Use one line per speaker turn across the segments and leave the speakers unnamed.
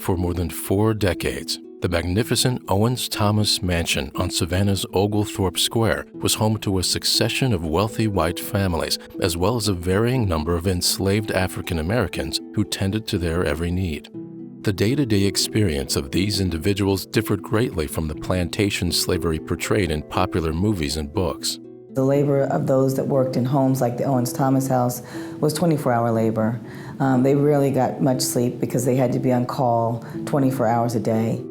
For more than 4 decades, the magnificent Owens-Thomas mansion on Savannah's Oglethorpe Square was home to a succession of wealthy white families, as well as a varying number of enslaved African Americans who tended to their every need. The day-to-day experience of these individuals differed greatly from the plantation slavery portrayed in popular movies and books.
The labor of those that worked in homes like the Owens-Thomas House was 24-hour labor. They rarely got much sleep because they had to be on call 24 hours a day.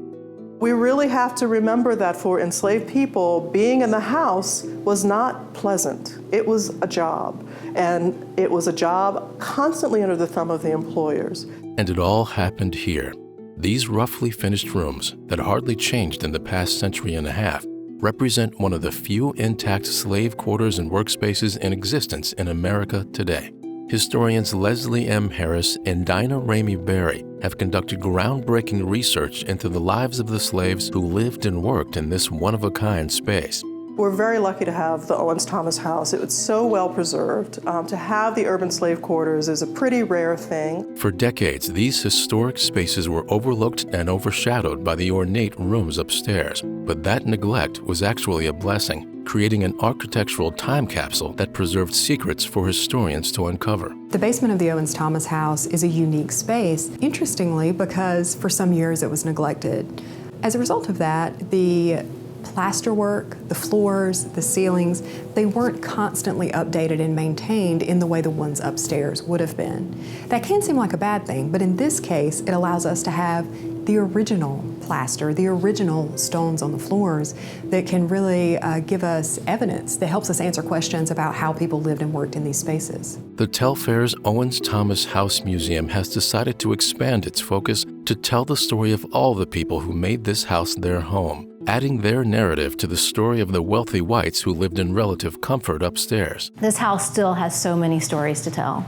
We really have to remember that for enslaved people, being in the house was not pleasant. It was a job, and it was a job constantly under the thumb of the employers.
And it all happened here. These roughly finished rooms that hardly changed in the past century and a half represent one of the few intact slave quarters and workspaces in existence in America today. Historians Leslie M. Harris and Dinah Ramey Berry have conducted groundbreaking research into the lives of the slaves who lived and worked in this one-of-a-kind space.
We're very lucky to have the Owens-Thomas House. It was so well preserved. To have the urban slave quarters is a pretty rare thing.
For decades, these historic spaces were overlooked and overshadowed by the ornate rooms upstairs. But that neglect was actually a blessing, creating an architectural time capsule that preserved secrets for historians to uncover.
The basement of the Owens-Thomas House is a unique space, interestingly, because for some years it was neglected. As a result of that, the plasterwork, the floors, the ceilings, they weren't constantly updated and maintained in the way the ones upstairs would have been. That can seem like a bad thing, but in this case, it allows us to have the original plaster, the original stones on the floors that can really give us evidence that helps us answer questions about how people lived and worked in these spaces.
The Telfair's Owens-Thomas House Museum has decided to expand its focus to tell the story of all the people who made this house their home, adding their narrative to the story of the wealthy whites who lived in relative comfort upstairs.
This house still has so many stories to tell.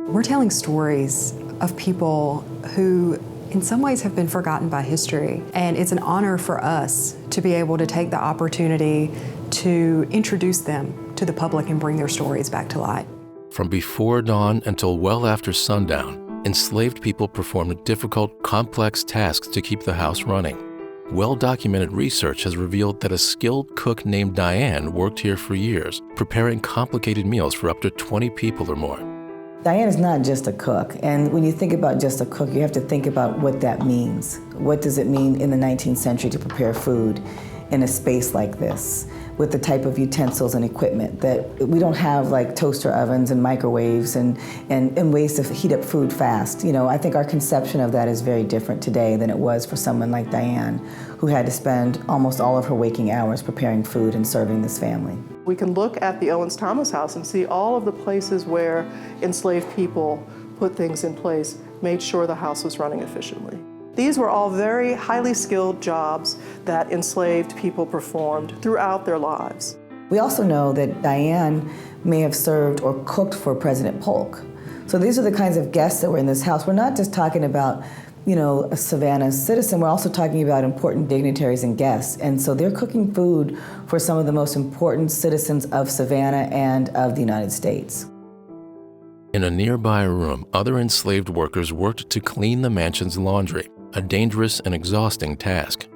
We're telling stories of people who in some ways have been forgotten by history, and it's an honor for us to be able to take the opportunity to introduce them to the public and bring their stories back to light.
From before dawn until well after sundown, enslaved people performed difficult, complex tasks to keep the house running. Well-documented research has revealed that a skilled cook named Diane worked here for years, preparing complicated meals for up to 20 people or more.
Diane is not just a cook, and when you think about just a cook, you have to think about what that means. What does it mean in the 19th century to prepare food in a space like this, with the type of utensils and equipment that we don't have, like toaster ovens and microwaves and ways to heat up food fast. You know, I think our conception of that is very different today than it was for someone like Diane, who had to spend almost all of her waking hours preparing food and serving this family.
We can look at the Owens-Thomas House and see all of the places where enslaved people put things in place, made sure the house was running efficiently. These were all very highly skilled jobs that enslaved people performed throughout their lives.
We also know that Diane may have served or cooked for President Polk. So these are the kinds of guests that were in this house. We're not just talking about, you know, a Savannah citizen, we're also talking about important dignitaries and guests. And so they're cooking food for some of the most important citizens of Savannah and of the United States.
In a nearby room, other enslaved workers worked to clean the mansion's laundry, a dangerous and exhausting task.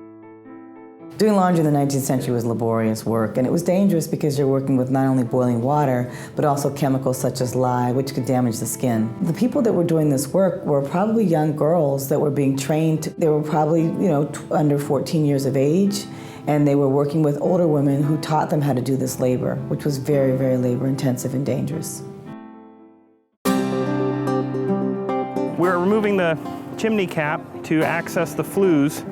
Doing laundry in the 19th century was laborious work, and it was dangerous because you're working with not only boiling water, but also chemicals such as lye, which could damage the skin. The people that were doing this work were probably young girls that were being trained. They were probably, you know, under 14 years of age, and they were working with older women who taught them how to do this labor, which was very, very labor-intensive and dangerous.
We're removing the chimney cap to access the flues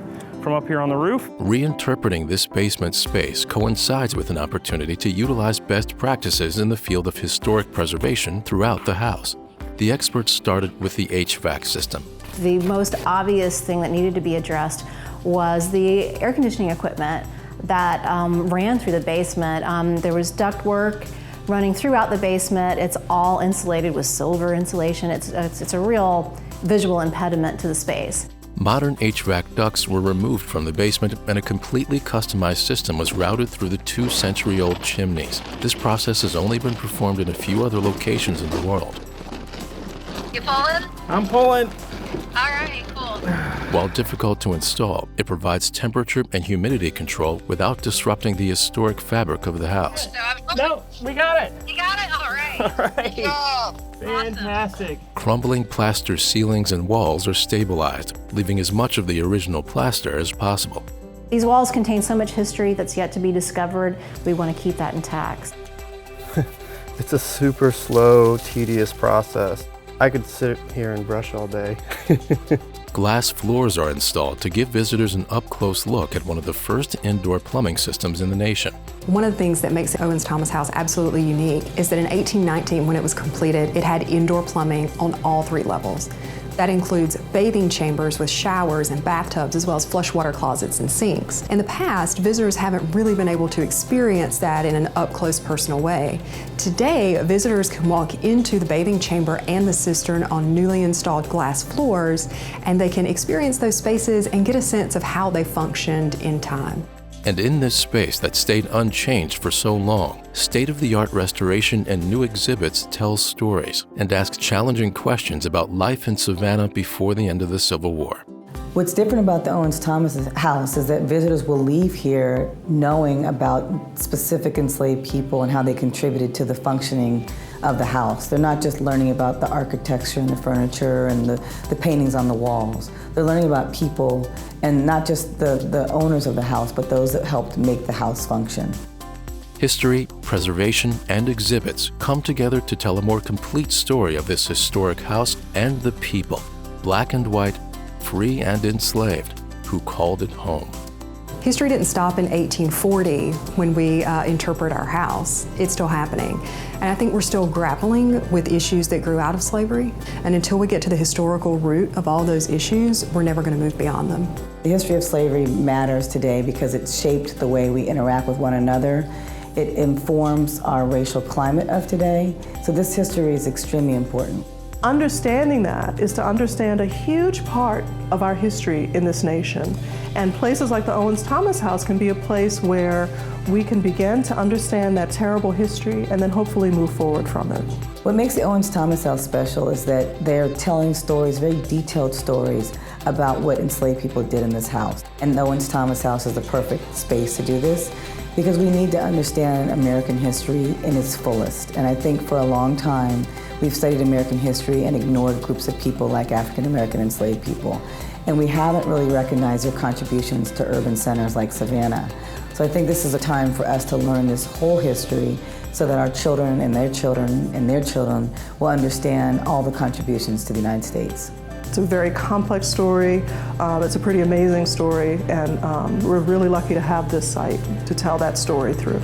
from up here on the roof.
Reinterpreting this basement space coincides with an opportunity to utilize best practices in the field of historic preservation throughout the house. The experts started with the HVAC system.
The most obvious thing that needed to be addressed was the air conditioning equipment that ran through the basement. There was ductwork running throughout the basement. It's all insulated with silver insulation. It's a real visual impediment to the space.
Modern HVAC ducts were removed from the basement and a completely customized system was routed through the 2-century-old chimneys. This process has only been performed in a few other locations in the world.
You pulling?
I'm pulling.
All right, cool.
While difficult to install, it provides temperature and humidity control without disrupting the historic fabric of the house.
No, we got it.
You got it? All right.
All right.
Good job.
Fantastic.
Crumbling plaster ceilings and walls are stabilized, leaving as much of the original plaster as possible.
These walls contain so much history that's yet to be discovered. We want to keep that intact.
It's a super slow, tedious process. I could sit here and brush all day.
Glass floors are installed to give visitors an up-close look at one of the first indoor plumbing systems in the nation.
One of the things that makes the Owens-Thomas House absolutely unique is that in 1819, when it was completed, it had indoor plumbing on all 3 levels. That includes bathing chambers with showers and bathtubs, as well as flush water closets and sinks. In the past, visitors haven't really been able to experience that in an up-close, personal way. Today, visitors can walk into the bathing chamber and the cistern on newly installed glass floors, and they can experience those spaces and get a sense of how they functioned in time.
And in this space that stayed unchanged for so long, state-of-the-art restoration and new exhibits tell stories and ask challenging questions about life in Savannah before the end of the Civil War.
What's different about the Owens-Thomas House is that visitors will leave here knowing about specific enslaved people and how they contributed to the functioning of the house. They're not just learning about the architecture and the furniture and the paintings on the walls. They're learning about people, and not just the owners of the house, but those that helped make the house function.
History, preservation, and exhibits come together to tell a more complete story of this historic house and the people, black and white, free and enslaved, who called it home.
History didn't stop in 1840 when we interpret our house. It's still happening. And I think we're still grappling with issues that grew out of slavery. And until we get to the historical root of all those issues, we're never going to move beyond them.
The history of slavery matters today because it shaped the way we interact with one another. It informs our racial climate of today. So this history is extremely important.
Understanding that is to understand a huge part of our history in this nation. And places like the Owens-Thomas House can be a place where we can begin to understand that terrible history and then hopefully move forward from it.
What makes the Owens-Thomas House special is that they're telling stories, very detailed stories, about what enslaved people did in this house. And the Owens-Thomas House is the perfect space to do this because we need to understand American history in its fullest. And I think for a long time, we've studied American history and ignored groups of people like African American enslaved people. And we haven't really recognized their contributions to urban centers like Savannah. So I think this is a time for us to learn this whole history so that our children and their children and their children will understand all the contributions to the United States.
It's a very complex story. It's a pretty amazing story, and we're really lucky to have this site to tell that story through.